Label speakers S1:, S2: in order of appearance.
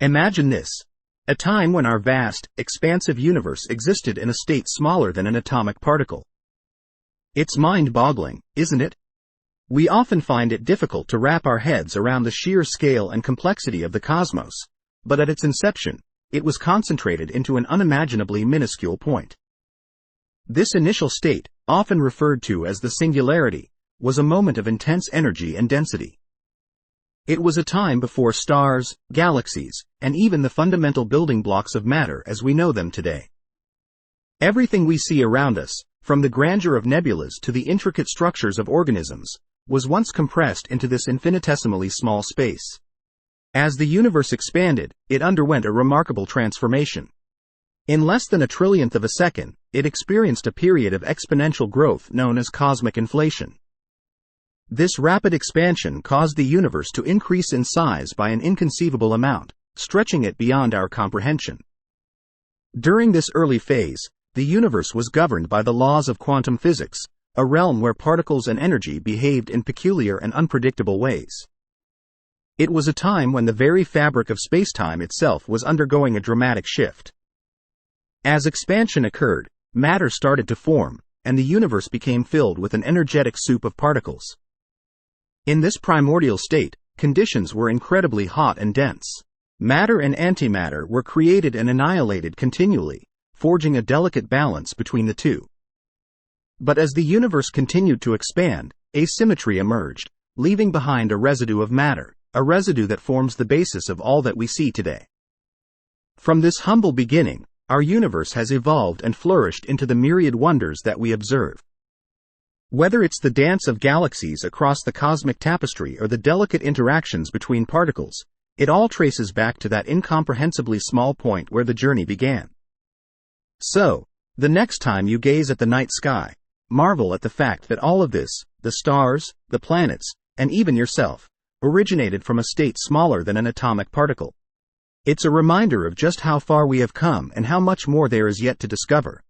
S1: Imagine this. A time when our vast, expansive universe existed in a state smaller than an atomic particle. It's mind-boggling, isn't it? We often find it difficult to wrap our heads around the sheer scale and complexity of the cosmos, but at its inception, it was concentrated into an unimaginably minuscule point. This initial state, often referred to as the singularity, was a moment of intense energy and density. It was a time before stars, galaxies, and even the fundamental building blocks of matter as we know them today. Everything we see around us, from the grandeur of nebulas to the intricate structures of organisms, was once compressed into this infinitesimally small space. As the universe expanded, it underwent a remarkable transformation. In less than a trillionth of a second, it experienced a period of exponential growth known as cosmic inflation. This rapid expansion caused the universe to increase in size by an inconceivable amount, stretching it beyond our comprehension. During this early phase, the universe was governed by the laws of quantum physics, a realm where particles and energy behaved in peculiar and unpredictable ways. It was a time when the very fabric of spacetime itself was undergoing a dramatic shift. As expansion occurred, matter started to form, and the universe became filled with an energetic soup of particles. In this primordial state, conditions were incredibly hot and dense. Matter and antimatter were created and annihilated continually, forging a delicate balance between the two. But as the universe continued to expand, asymmetry emerged, leaving behind a residue of matter, a residue that forms the basis of all that we see today. From this humble beginning, our universe has evolved and flourished into the myriad wonders that we observe. Whether it's the dance of galaxies across the cosmic tapestry or the delicate interactions between particles, it all traces back to that incomprehensibly small point where the journey began. So, the next time you gaze at the night sky, marvel at the fact that all of this, the stars, the planets, and even yourself, originated from a state smaller than an atomic particle. It's a reminder of just how far we have come and how much more there is yet to discover.